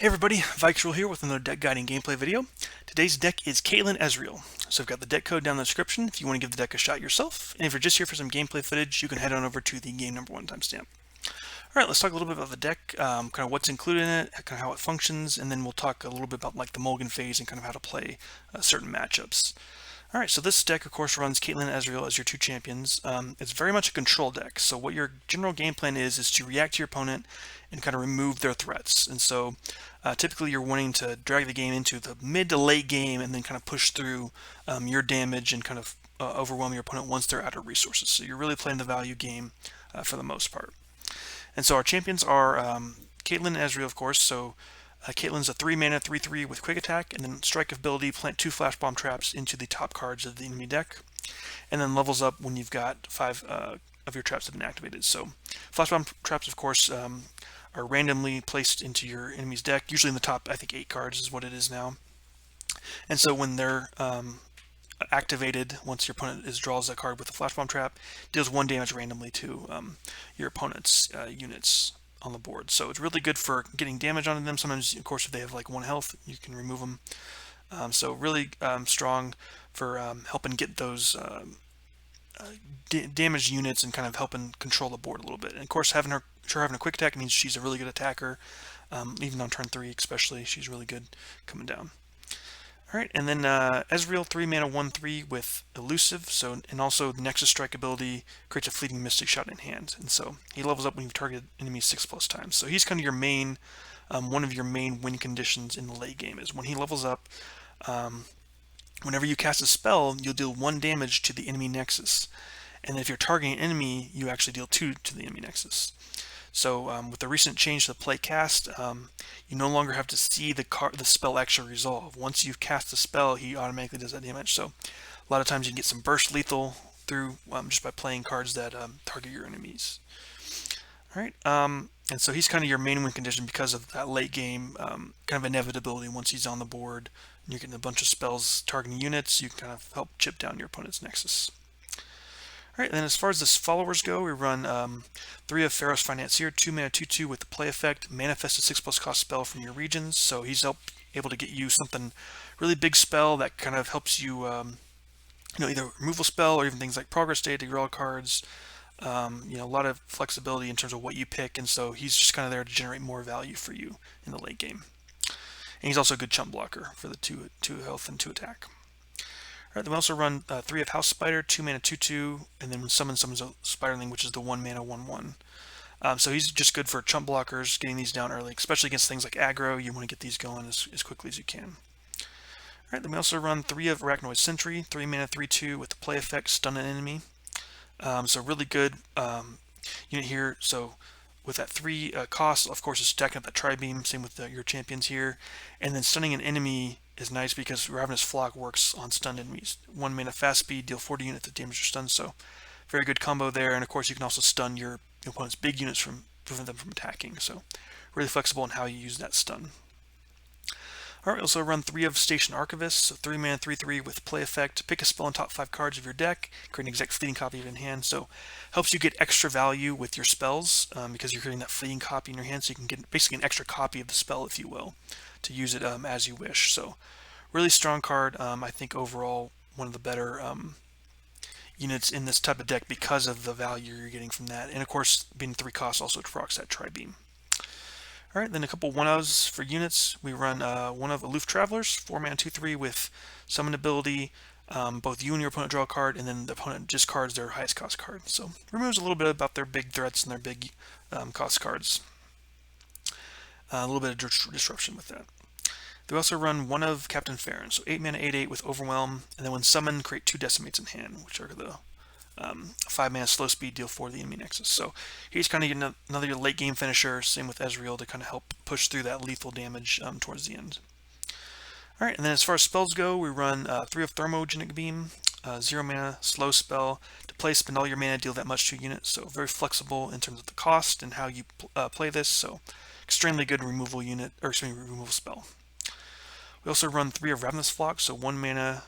Hey everybody, Vikesrule here with another deck guiding gameplay video. Today's deck is Caitlyn Ezreal. So I've got the deck code down in the description if you want to give the deck a shot yourself. And if you're just here for some gameplay footage, you can head on over to the game number 1 timestamp. Alright, let's talk a little bit about the deck, kind of what's included in it, kind of how it functions, and then we'll talk a little bit about like the mulligan phase and kind of how to play certain matchups. Alright, so this deck, of course, runs Caitlyn and Ezreal as your two champions. It's very much a control deck, so what your general game plan is to react to your opponent and kind of remove their threats. And so typically you're wanting to drag the game into the mid to late game and then kind of push through your damage and kind of overwhelm your opponent once they're out of resources. So you're really playing the value game for the most part. And so our champions are Caitlyn and Ezreal, of course. So Caitlyn's a 3-mana 3/3 with quick attack, and then strike ability, plant 2 flash bomb traps into the top cards of the enemy deck, and then levels up when you've got 5 of your traps have been activated. So flash bomb traps, of course, are randomly placed into your enemy's deck, usually in the top, I think 8 cards is what it is now. And so when they're activated, once your opponent draws a card with a flash bomb trap, deals 1 damage randomly to your opponent's units on the board. So it's really good for getting damage onto them. Sometimes, of course, if they have like 1 health, you can remove them. So really strong for helping get those damaged units and kind of helping control the board a little bit. And of course, having a quick attack means she's a really good attacker. Even on turn 3 especially, she's really good coming down. Alright, and then Ezreal, 3-mana 1/3 with elusive, so, and also the Nexus strike ability creates a fleeting mystic shot in hand, and so he levels up when you've targeted enemies 6+ times. So he's kind of your main, one of your main win conditions in the late game is when he levels up. Whenever you cast a spell, you'll deal 1 damage to the enemy Nexus, and if you're targeting an enemy, you actually deal 2 to the enemy Nexus. So with the recent change to the play cast, you no longer have to see the spell actually resolve. Once you've cast the spell, he automatically does that damage. So a lot of times you can get some burst lethal through just by playing cards that target your enemies. All right, and so he's kind of your main win condition because of that late game kind of inevitability. Once he's on the board and you're getting a bunch of spells targeting units, you can kind of help chip down your opponent's Nexus. Alright, and then as far as the followers go, we run 3 of Farron's Financier, 2-mana 2/2 with the play effect, manifest a 6+ cost spell from your regions, so he's able to get you something really big spell that kind of helps you, either removal spell or even things like progress data, draw cards, a lot of flexibility in terms of what you pick, and so he's just kind of there to generate more value for you in the late game. And he's also a good chump blocker for the 2 health and 2 attack. Alright, then we also run 3 of House Spider, 2-mana 2/2, and then when summons a Spiderling, which is the 1-mana 1/1. So he's just good for chump blockers, getting these down early, especially against things like aggro. You want to get these going as quickly as you can. Alright, then we also run 3 of Arachnoid Sentry, 3-mana 3/2 with the play effect, stun an enemy. So really good unit here. So with that 3 cost, of course, is stacking up that Tri-beam, same with your champions here. And then stunning an enemy is nice because Ravenous Flock works on stunned enemies. 1-mana fast speed, deal 40 units of damage or stun, so very good combo there. And of course, you can also stun your opponent's big units from prevent them from attacking. So really flexible in how you use that stun. Alright, we also run 3 of Station Archivist, so 3-mana 3/3 with play effect. Pick a spell on top 5 cards of your deck, create an exact fleeting copy of it in hand. So helps you get extra value with your spells because you're creating that fleeting copy in your hand, so you can get basically an extra copy of the spell, if you will, to use it as you wish. So really strong card. I think overall one of the better units in this type of deck because of the value you're getting from that. And of course, being 3 costs also procs that Tri-beam. Alright, then a couple 1-ofs for units. We run 1 of Aloof Travelers, 4-mana 2/3 with summon ability. Both you and your opponent draw a card, and then the opponent discards their highest cost card. So removes a little bit about their big threats and their big cost cards. A little bit of disruption with that. They also run 1 of Captain Farron, so 8-mana 8/8 with Overwhelm, and then when summoned, create 2 Decimates in hand, which are the 5-mana slow speed, deal 4 to the enemy Nexus. So he's kind of getting another late game finisher, same with Ezreal, to kind of help push through that lethal damage towards the end. Alright, and then as far as spells go, we run 3 of Thermogenic Beam, 0-mana slow spell. To play, spend all your mana, deal that much to a unit, so very flexible in terms of the cost and how you play this, so extremely good removal removal spell. We also run 3 of Ravenous Flock, so 1-mana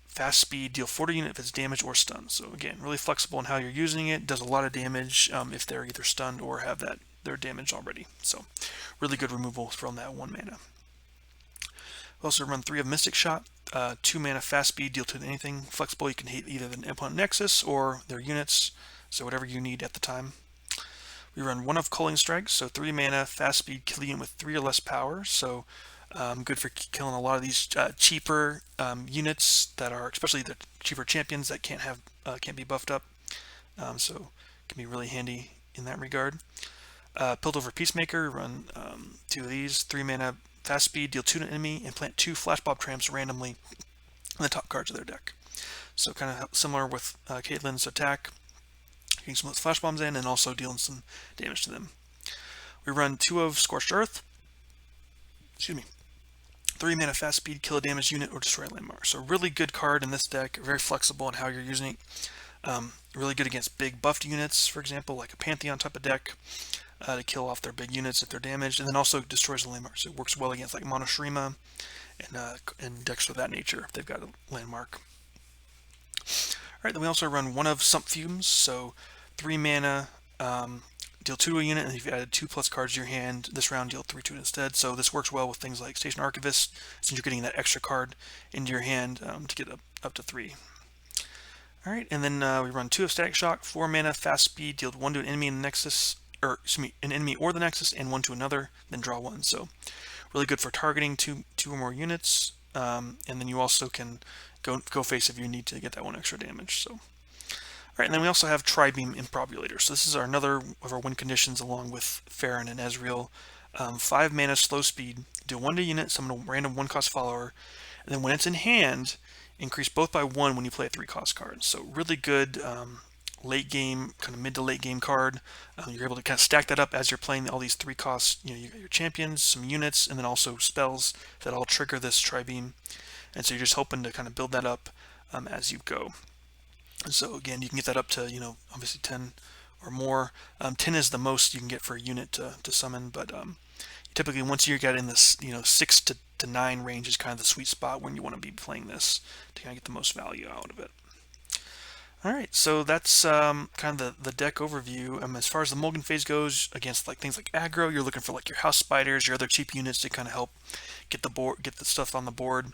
fast speed, deal 40 units if it's damage or stun. So again, really flexible in how you're using it. Does a lot of damage if they're either stunned or have that their damage already. So really good removal from that 1 mana. We also run 3 of Mystic Shot, 2 mana fast speed, deal 2 to anything. Flexible, you can hit either the opponent Nexus or their units, so whatever you need at the time. We run 1 of Culling Strike, so 3 mana, fast speed, kill unit with 3 or less power, so good for killing a lot of these cheaper units that are, especially the cheaper champions that can't be buffed up, so can be really handy in that regard. Piltover Peacemaker, run 2 of these, 3 mana, fast speed, deal 2 to an enemy, and plant 2 Flashbomb Tramps randomly in the top cards of their deck. So kind of similar with Caitlyn's attack, getting some of those flash bombs in and also dealing some damage to them. We run 2 of Scorched Earth. Excuse me. 3 mana fast speed, kill a damaged unit or destroy a landmark. So really good card in this deck, very flexible in how you're using it. Really good against big buffed units, for example, like a Pantheon type of deck, to kill off their big units if they're damaged, and then also destroys the landmarks. So it works well against like Monoshima and decks of that nature if they've got a landmark. Alright, then we also run 1 of Sump Fumes, so 3 mana, deal 2 to a unit, and if you added 2+ cards to your hand, this round deal 3 to it instead. So this works well with things like Station Archivist, since you're getting that extra card into your hand to get up to 3. Alright, and then we run 2 of Static Shock, 4 mana, fast speed, deal 1 to an enemy in the Nexus, or excuse me, an enemy or the Nexus, and 1 to another, then draw 1. So really good for targeting two or more units, and then you also can go face if you need to get that 1 extra damage. So, all right, and then we also have Tri-beam Improbulator. So this is another of our win conditions along with Farron and Ezreal. 5 mana, slow speed, deal 1 to unit, summon a random 1-cost follower, and then when it's in hand, increase both by 1 when you play a 3-cost card. So really good late game, kind of mid to late game card. You're able to kind of stack that up as you're playing all these 3 costs. You know, you got your champions, some units, and then also spells that all trigger this Tri-beam. And so you're just hoping to kind of build that up as you go. And so again, you can get that up to, you know, obviously 10 or more. 10 is the most you can get for a unit to summon, but typically once you get in this, you know, 6 to 9 range is kind of the sweet spot when you want to be playing this to kind of get the most value out of it. Alright, so that's kind of the deck overview. As far as the mulligan phase goes, against like things like aggro, you're looking for like your house spiders, your other cheap units to kind of help get the stuff on the board.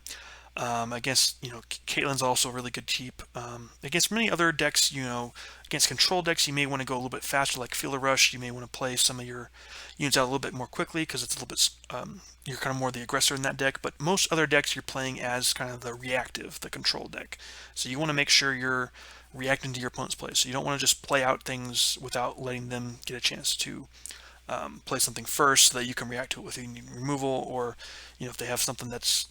Against, you know, Caitlyn's also really good cheap. Against many other decks, you know, against control decks, you may want to go a little bit faster, like Feeler Rush. You may want to play some of your units out a little bit more quickly because it's a little bit, you're kind of more the aggressor in that deck. But most other decks, you're playing as kind of the reactive, the control deck. So you want to make sure you're reacting to your opponent's play. So you don't want to just play out things without letting them get a chance to play something first so that you can react to it with removal, or, you know, if they have something that's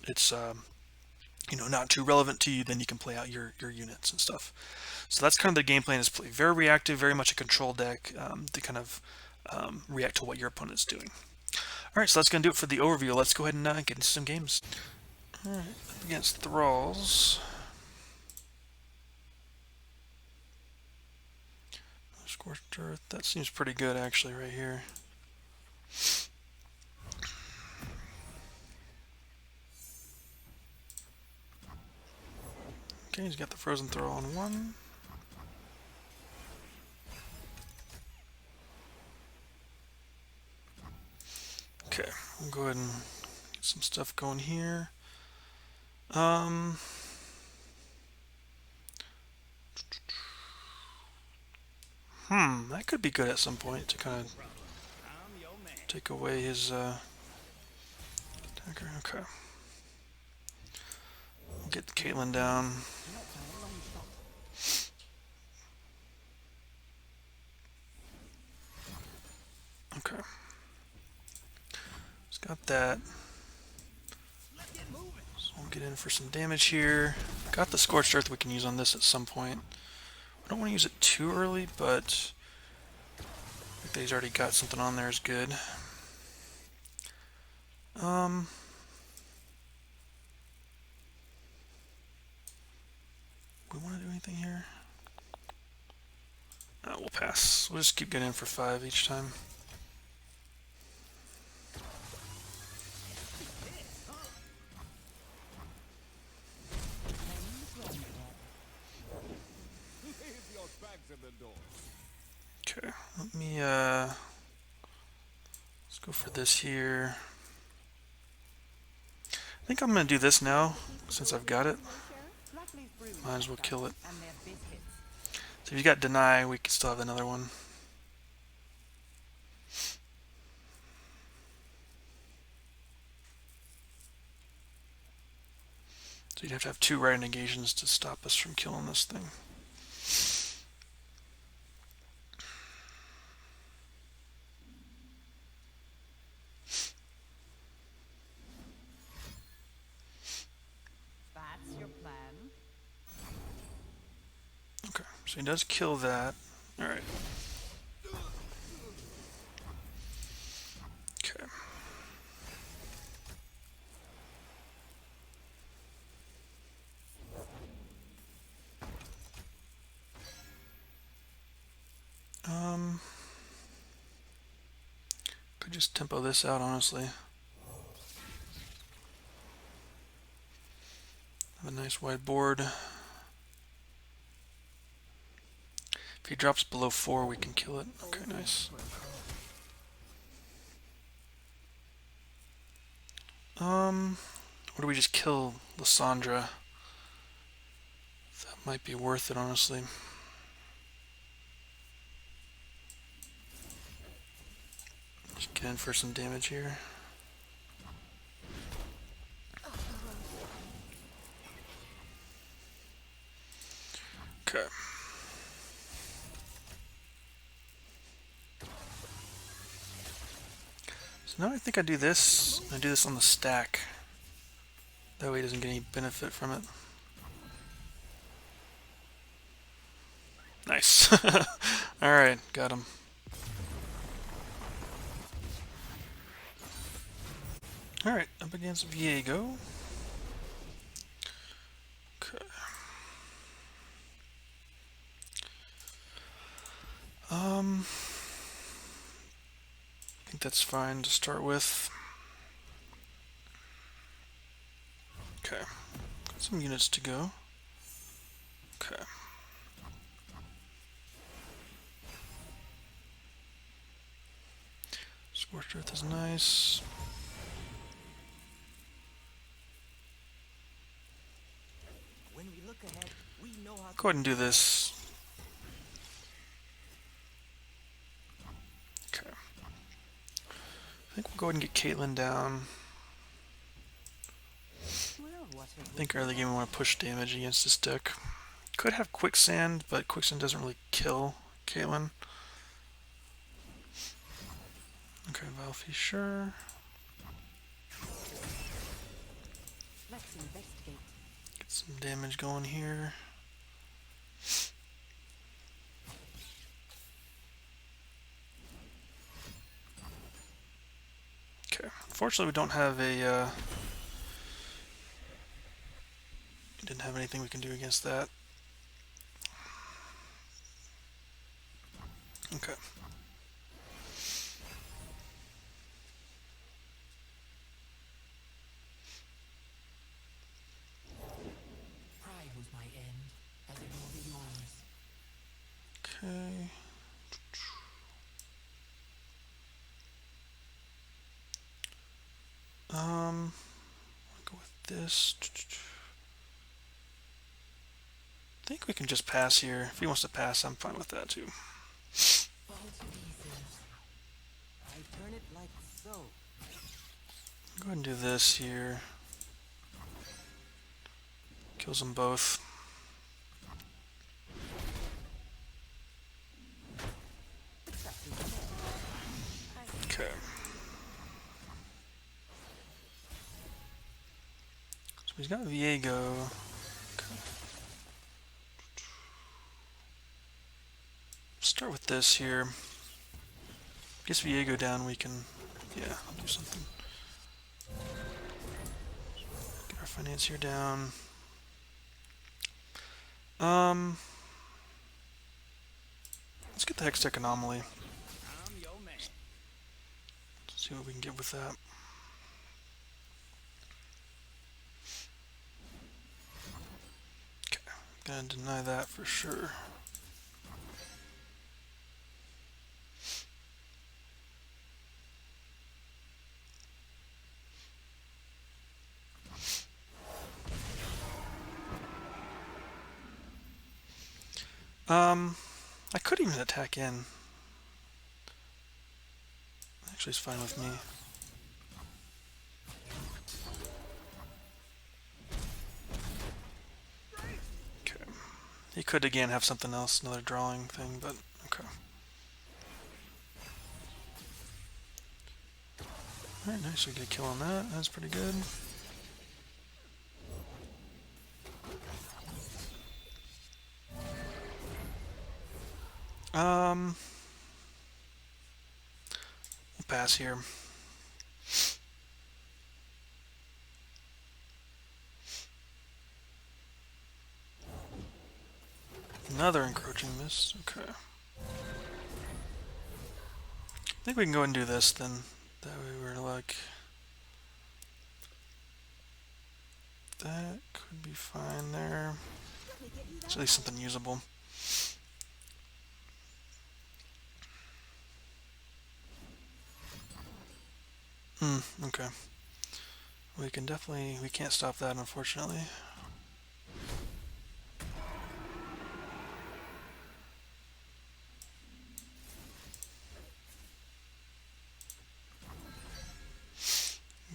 you know, not too relevant to you, then you can play out your units and stuff. So that's kind of the game plan, is play very reactive, very much a control deck to kind of react to what your opponent's doing. Alright, so that's going to do it for the overview. Let's go ahead and get into some games. Alright, against Thralls. Scorched Earth, that seems pretty good actually right here. Okay, he's got the Frozen Throw on 1. Okay, we'll go ahead and get some stuff going here. That could be good at some point to kind of take away his attacker. Okay. We'll get Caitlyn down. Okay. Just got that. So we'll get in for some damage here. Got the Scorched Earth we can use on this at some point. I don't want to use it too early, but I think that he's already got something on there is good. We want to do anything here? We'll pass. We'll just keep getting in for 5 each time. Okay, let me Go for this here. I think I'm going to do this now, since I've got it. Might as well kill it. So if you got deny, we can still have another one. So you'd have to have 2 right negations to stop us from killing this thing. That's your plan. Okay, so he does kill that. Alright. Okay. Could just tempo this out, honestly. Have a nice wide board. If he drops below 4, we can kill it. Okay, nice. Or do we just kill Lysandra? That might be worth it, honestly. Just get in for some damage here. Okay. So now I think I do this. I do this on the stack. That way he doesn't get any benefit from it. Nice. Alright, got him. Alright, up against Viego. Okay. I think that's fine to start with. Okay. Got some units to go. Okay. Scorched Earth is nice. When we look ahead, we know how Go ahead and do this. Okay. I think we'll go ahead and get Caitlyn down. I think early game we want to push damage against this deck. Could have Quicksand, but Quicksand doesn't really kill Caitlyn. Okay, Valfi, sure. Let's investigate. Get some damage going here. Okay, unfortunately we don't have a, didn't have anything we can do against that. Okay. Pride was my end, as it will be yours. Okay. I'll go with this. I think we can just pass here. If he wants to pass, I'm fine with that too. Fall to pieces. I turn it like so. Go ahead and do this here. Kills them both. Okay. So he's got Viego. Okay. Start with this here. Gets Viego down, we can, yeah, do something. Get our financier down. Let's get the Hextech Anomaly. See what we can get with that. Okay, gonna deny that for sure. I could even attack in. Actually, it's fine with me. Okay. He could again have something else, another drawing thing, but okay. Alright, nice. We get a kill on that. That's pretty good. We'll pass here. Another encroaching miss. Okay. I think we can go ahead and do this then. That way we're like... That could be fine there. It's at least something usable. Okay. We can definitely... We can't stop that, unfortunately.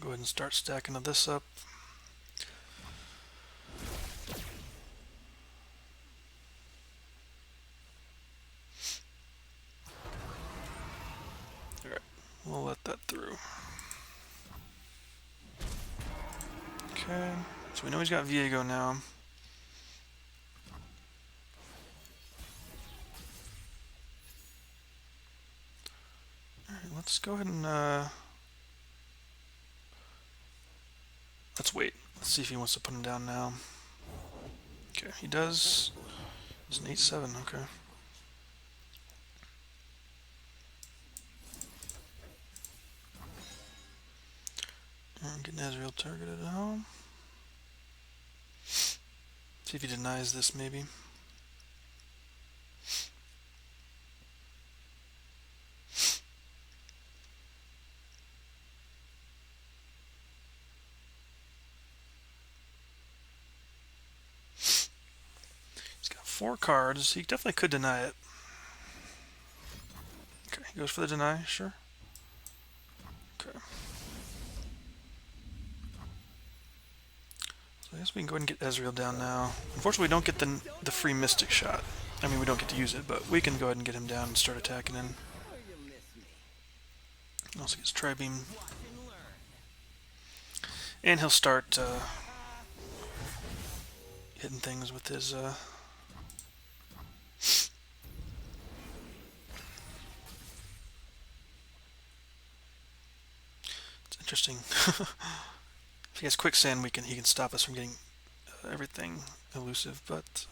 Go ahead and start stacking this up. Alright, we'll let that through. Okay, so we know he's got Viego now. Alright, let's go ahead and let's wait. Let's see if he wants to put him down now. Okay, he does. It's an 8-7, okay. I'm getting Ezreal targeted now. See if he denies this, maybe. He's got 4 cards. He definitely could deny it. Okay, he goes for the deny, sure. Okay. So I guess we can go ahead and get Ezreal down now. Unfortunately, we don't get the free Mystic shot. I mean, we don't get to use it, but we can go ahead and get him down and start attacking in. Also gets Tri-beam. And he'll start hitting things with his... It's interesting. If he has quicksand, he can stop us from getting everything elusive, but...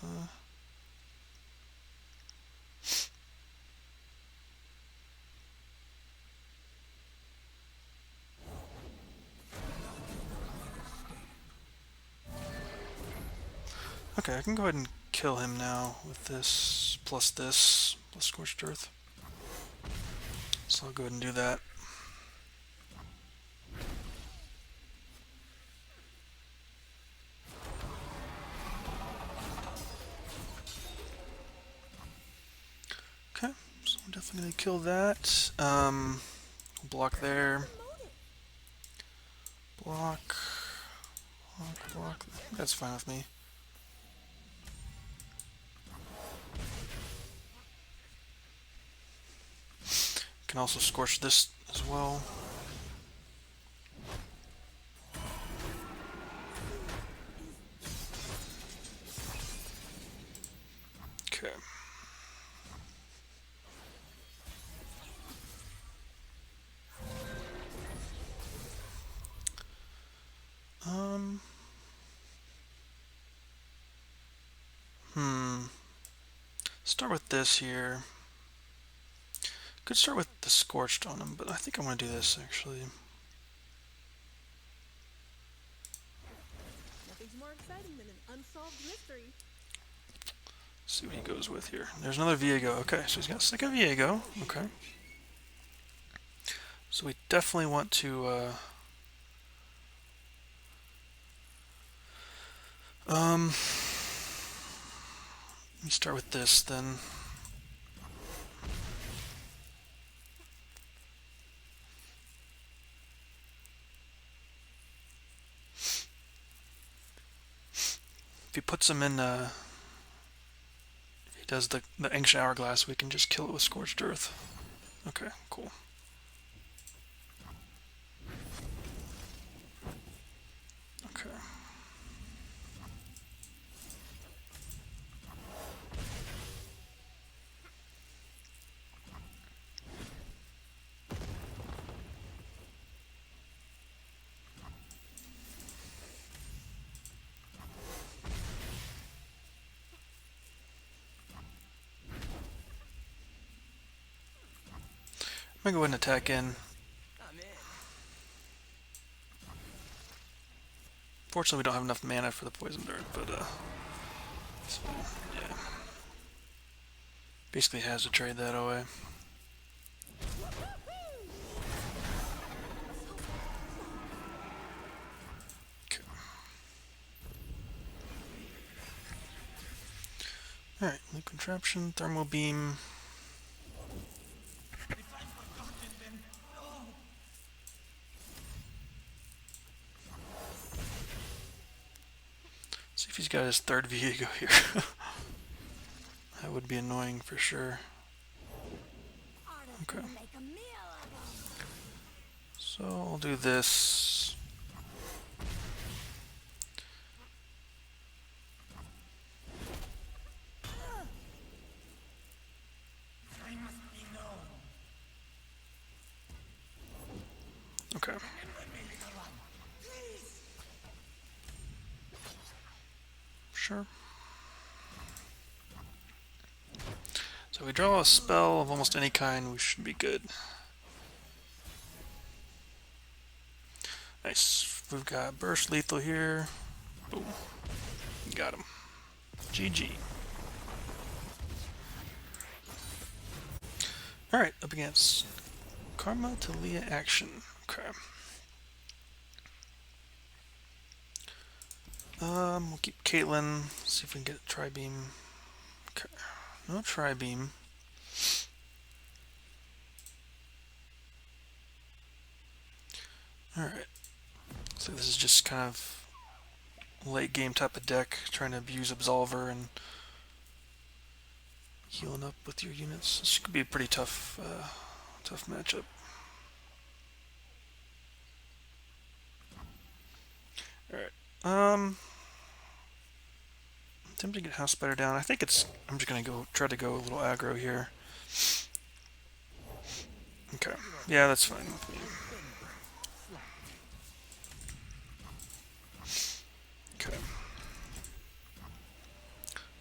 Okay, I can go ahead and kill him now with this, plus Scorched Earth. So I'll go ahead and do that. Okay, so I'm definitely going to kill that. Block there. Block. That's fine with me. Can also scorch this as well. Okay. Start with this here. Could start with the Scorched on him, but I think I want to do this actually. Nothing's more exciting than an unsolved mystery. See what he goes with here. There's another Viego. Okay, so he's got a second Viego. Okay. So we definitely want to Let me start with this then. If he puts him in, if he does the Ancient Hourglass, we can just kill it with Scorched Earth. Okay, cool. Okay. I'm gonna go ahead and attack in. Fortunately, we don't have enough mana for the Poison Dart, but so, yeah. Basically has to trade that away. Okay. Alright, Loop Contraption, Thermal Beam. See if he's got his third Viego here. That would be annoying for sure. Okay. So I'll do this. Okay. Sure. So if we draw a spell of almost any kind, we should be good. Nice. We've got Burst Lethal here. Boom. Got him. GG. Alright, up against Karma Talia Action. Okay. We'll keep Caitlyn. See if we can get a Tri-beam. Okay. No Tri-beam. Alright. So this is just kind of late game type of deck, trying to abuse Absolver and healing up with your units. This could be a pretty tough matchup. Alright. I'm tempted to get House Spider down. I think it's... I'm just gonna try to go a little aggro here. Okay. Yeah, that's fine with me. Okay.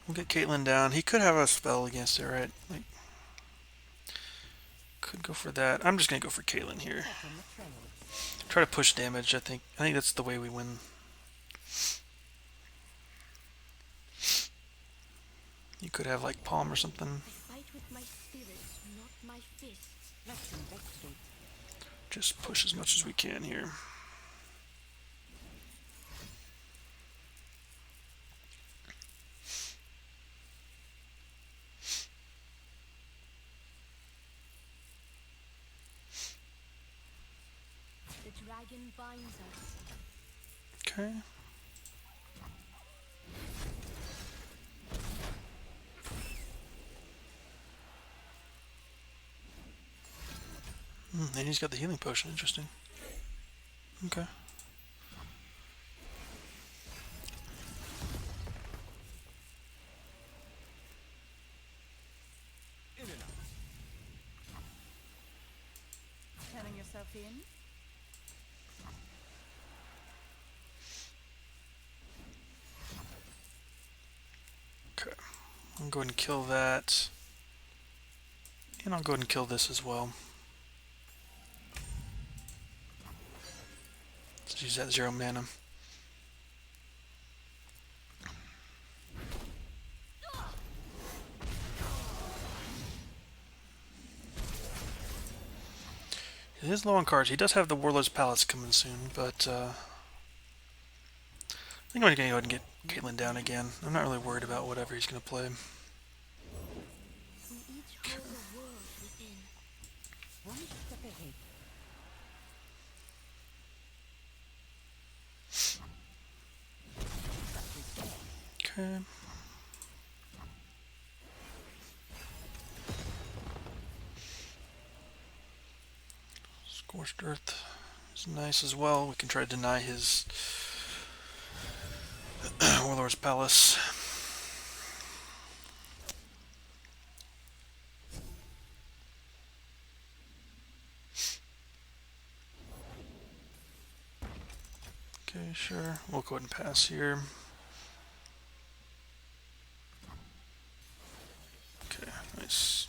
We'll get Caitlyn down. He could have a spell against it, right? Like, could go for that. I'm just gonna go for Caitlyn here. Try to push damage. I think that's the way we win. You could have like Palm or something. Just push as much as we can here. The dragon binds us. Okay. And he's got the healing potion. Interesting. Okay. Turning yourself in. Okay. I'll go ahead and kill that. And I'll go ahead and kill this as well. Let's use that 0 mana. He is low on cards. He does have the Warlord's Palace coming soon, but I think I'm going to go ahead and get Caitlyn down again. I'm not really worried about whatever he's going to play. Okay. Scorched Earth is nice as well. We can try to deny his Warlord's Palace. Okay, sure. We'll go ahead and pass here. Okay, nice.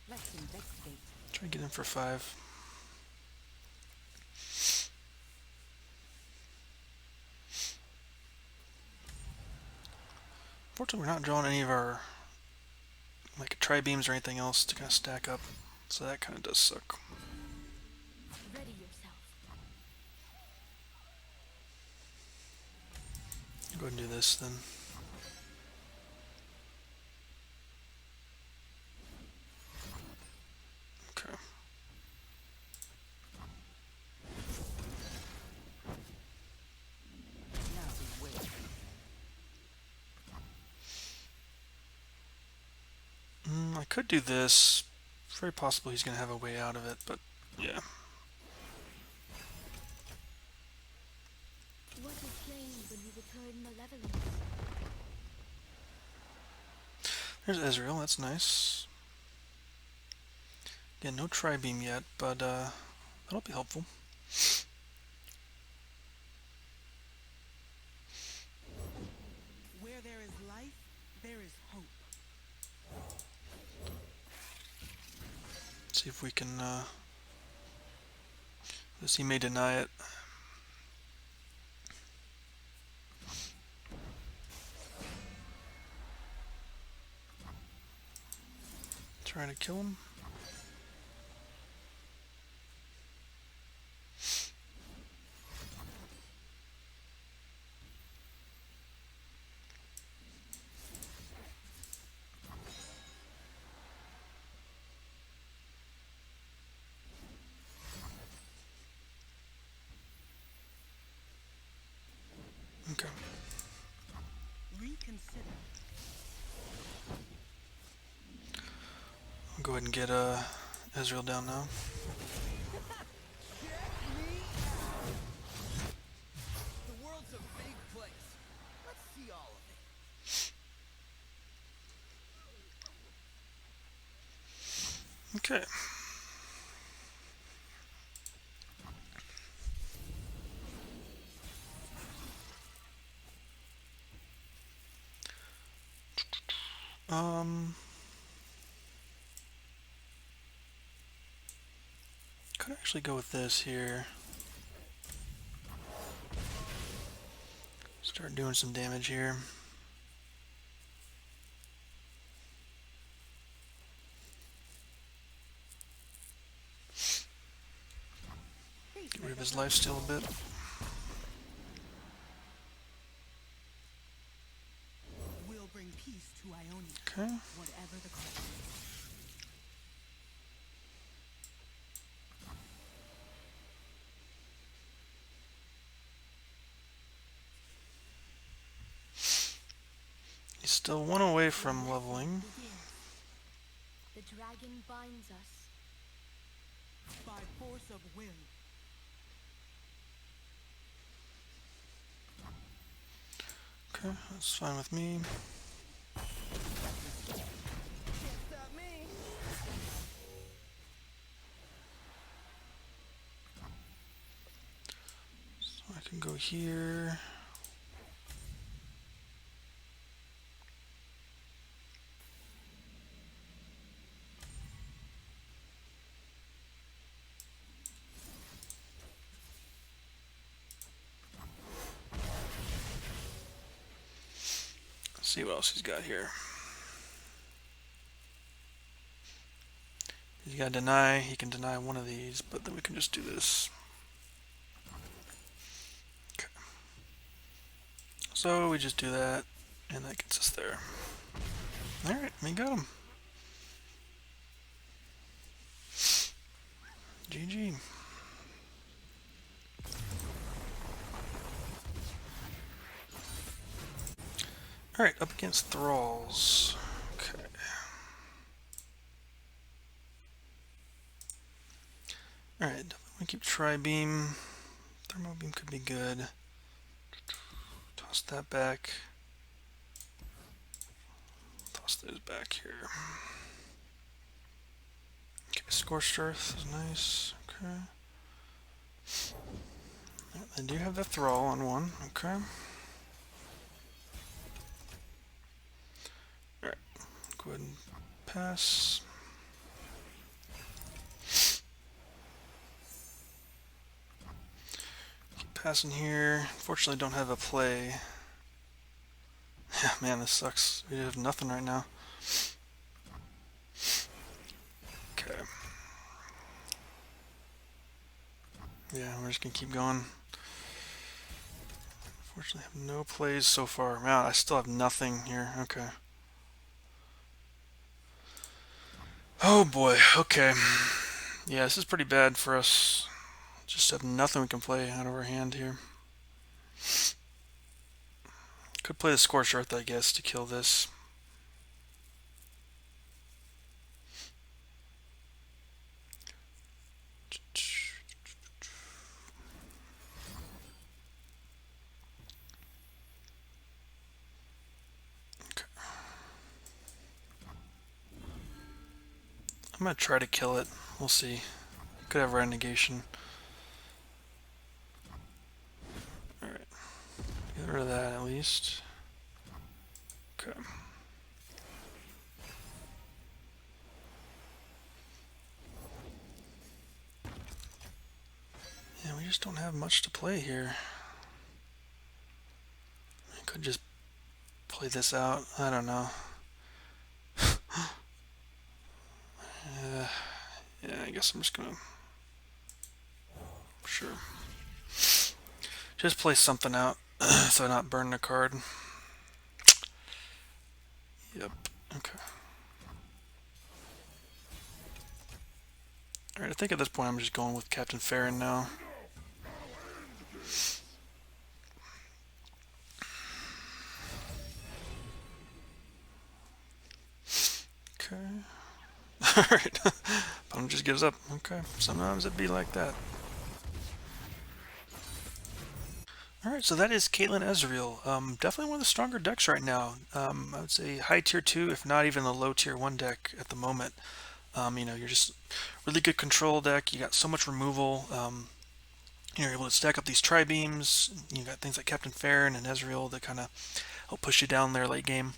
Let's investigate. Try to get in for 5. Fortunately, we're not drawing any of our like tri-beams or anything else to kind of stack up, so that kind of does suck. Ready yourself. Go ahead and do this then. Okay. Now we wait. I could do this. Very possible he's going to have a way out of it, but yeah. What is gained when you return malevolence? There's Ezreal, that's nice. Again, no Tri-beam yet, but that'll be helpful. Where there is life, there is hope. See if we can, he may deny it. Trying to kill him. Okay. Reconsider. I'll go ahead and get Ezreal down now. The world's a big place. Let's see all of it. Okay. Could actually go with this here. Start doing some damage here. Get rid of his lifesteal a bit. We'll bring peace to Ionia. Okay. Whatever the cost. He's still 1 away from leveling. The dragon binds us. By force of will. Okay, that's fine with me. Can't stop me. So I can go here. See what else he's got here. He's got to deny. He can deny one of these, but then we can just do this. Okay. So we just do that, and that gets us there. Alright, we got him. GG. Alright, up against Thralls. Okay. Alright, definitely want to keep Tri-beam. Thermo beam could be good. Toss that back. Toss those back here. Okay, Scorched Earth is nice. Okay. I do have the Thrall on one. Okay. Alright, go ahead and pass. Keep passing here. Unfortunately, don't have a play. Yeah, man, this sucks. We have nothing right now. Okay. Yeah, we're just gonna keep going. Unfortunately, I have no plays so far. Wow, I still have nothing here. Okay. Oh boy, okay. Yeah, this is pretty bad for us. Just have nothing we can play out of our hand here. Could play the Scorched Earth, I guess, to kill this. Okay. I'm gonna try to kill it. We'll see. Could have red negation. Alright. Get rid of that at least. Okay. Yeah, we just don't have much to play here. I could just play this out. I don't know. Yeah, I guess I'm just gonna... Sure. Just play something out so I not burn the card. Yep. Okay. Alright, I think at this point I'm just going with Captain Farron now. Okay. Alright. Bottom just gives up. Okay. Sometimes it be like that. Alright, so that is Caitlyn Ezreal. Definitely one of the stronger decks right now. I would say high tier 2, if not even the low tier 1 deck at the moment. You know, you're just really good control deck. You got so much removal. You're able to stack up these tri-beams. You got things like Captain Farron and Ezreal that kind of help push you down there late game.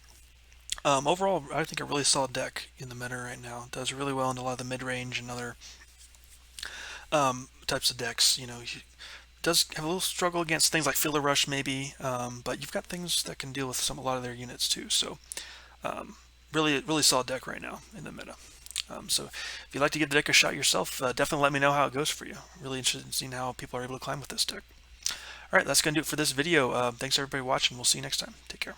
Overall, I think a really solid deck in the meta right now. It does really well in a lot of the mid-range and other types of decks. You know, it does have a little struggle against things like Filler Rush maybe, but you've got things that can deal with a lot of their units too. So really solid deck right now in the meta. So if you'd like to give the deck a shot yourself, definitely let me know how it goes for you. Really interested in seeing how people are able to climb with this deck. Alright, that's going to do it for this video. Thanks everybody watching. We'll see you next time. Take care.